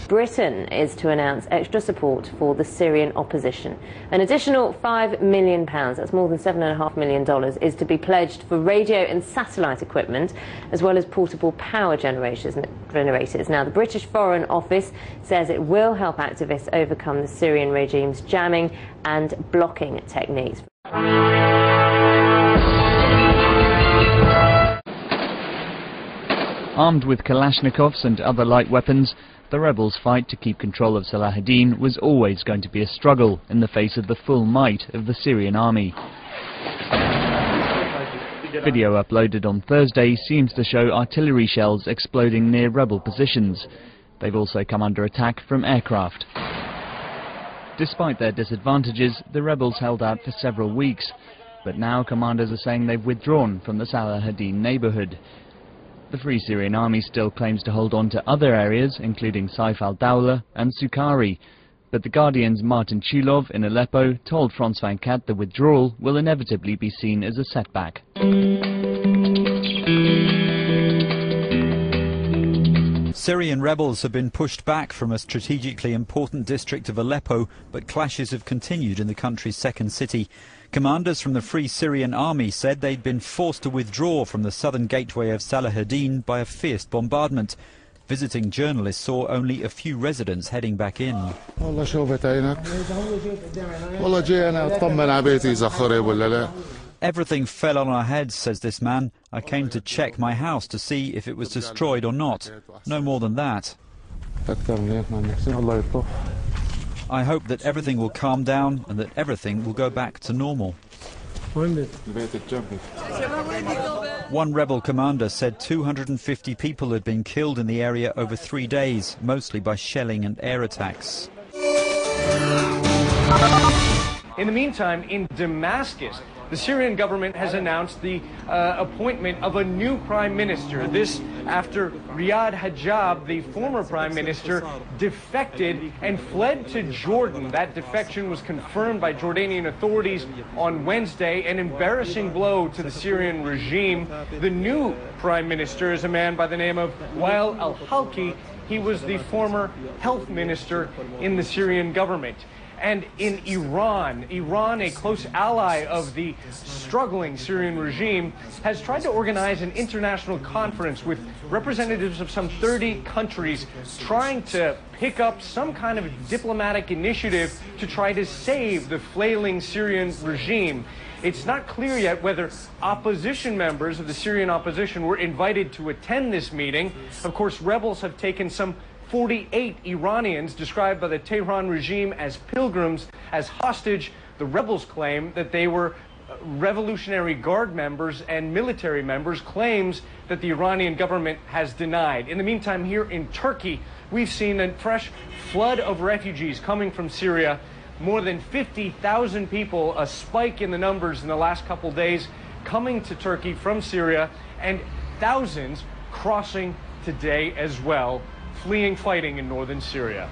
Britain is to announce extra support for the Syrian opposition. An additional £5 million, that's more than $7.5 million, is to be pledged for radio and satellite equipment, as well as portable power generators. Now, the British Foreign Office says it will help activists overcome the Syrian regime's jamming and blocking techniques. Armed with Kalashnikovs and other light weapons, the rebels' fight to keep control of Salahuddin was always going to be a struggle in the face of the full might of the Syrian army. Video uploaded on Thursday seems to show artillery shells exploding near rebel positions. They've also come under attack from aircraft. Despite their disadvantages, the rebels held out for several weeks, but now commanders are saying they've withdrawn from the Salahuddin neighbourhood. The Free Syrian Army still claims to hold on to other areas, including Saif al-Dawla and Sukhari, but The Guardian's Martin Chulov in Aleppo told France 24 the withdrawal will inevitably be seen as a setback. Syrian rebels have been pushed back from a strategically important district of Aleppo, but clashes have continued in the country's second city. Commanders from the Free Syrian Army said they'd been forced to withdraw from the southern gateway of Salahuddin by a fierce bombardment. Visiting journalists saw only a few residents heading back in. Everything fell on our heads, says this man. I came to check my house to see if it was destroyed or not. No more than that. I hope that everything will calm down and that everything will go back to normal. One rebel commander said 250 people had been killed in the area over 3 days, mostly by shelling and air attacks. In the meantime, in Damascus, the Syrian government has announced the appointment of a new prime minister. This after Riyad Hajjab, the former prime minister, defected and fled to Jordan. That defection was confirmed by Jordanian authorities on Wednesday, an embarrassing blow to the Syrian regime. The new prime minister is a man by the name of Wael al-Halki. He was the former health minister in the Syrian government. And in Iran, a close ally of the struggling Syrian regime, has tried to organize an international conference with representatives of some 30 countries trying to pick up some kind of diplomatic initiative to try to save the flailing Syrian regime. It's not clear yet whether opposition members of the Syrian opposition were invited to attend this meeting. Of course, rebels have taken some 48 Iranians described by the Tehran regime as pilgrims as hostage. The rebels claim that they were Revolutionary Guard members and military members, claims that the Iranian government has denied. In the meantime, here in Turkey, we've seen a fresh flood of refugees coming from Syria. More than 50,000 people, a spike in the numbers in the last couple days, coming to Turkey from Syria, and thousands crossing today as well, fleeing fighting in northern Syria.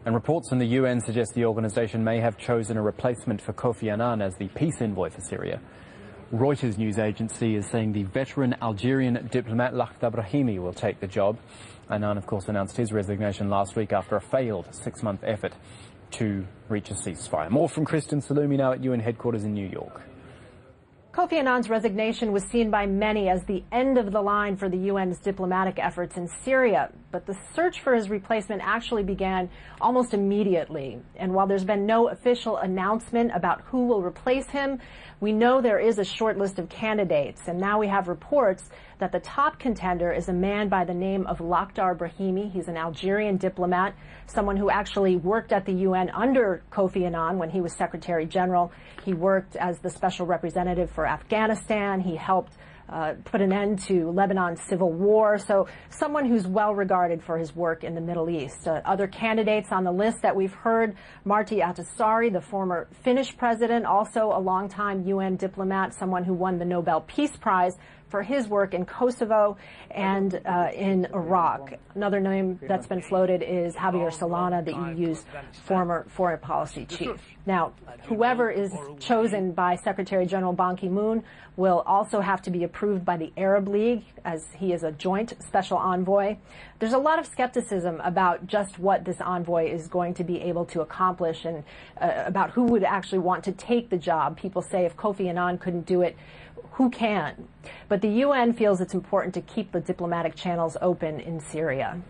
And reports from the UN suggest the organization may have chosen a replacement for Kofi Annan as the peace envoy for Syria. Reuters news agency is saying the veteran Algerian diplomat Lakhdar Brahimi will take the job. Annan, of course, announced his resignation last week after a failed 6-month effort to reach a ceasefire. More from Kristen Salumi now at UN headquarters in New York. Kofi Annan's resignation was seen by many as the end of the line for the UN's diplomatic efforts in Syria. But the search for his replacement actually began almost immediately. And while there's been no official announcement about who will replace him, we know there is a short list of candidates. And now we have reports that the top contender is a man by the name of Lakhdar Brahimi. He's an Algerian diplomat, someone who actually worked at the UN under Kofi Annan when he was Secretary General. He worked as the special representative for Afghanistan. He helped put an end to Lebanon's civil war. So someone who's well regarded for his work in the Middle East. Other candidates on the list that we've heard, Martti Ahtisaari, the former Finnish president, also a longtime UN diplomat, someone who won the Nobel Peace Prize for his work in Kosovo and in Iraq. Another name that's been floated is Javier Solana, the EU's former foreign policy chief. Now, whoever is chosen by Secretary General Ban Ki-moon will also have to be approved by the Arab League, as he is a joint special envoy. There's a lot of skepticism about just what this envoy is going to be able to accomplish and about who would actually want to take the job. People say if Kofi Annan couldn't do it, who can? But the UN feels it's important to keep the diplomatic channels open in Syria.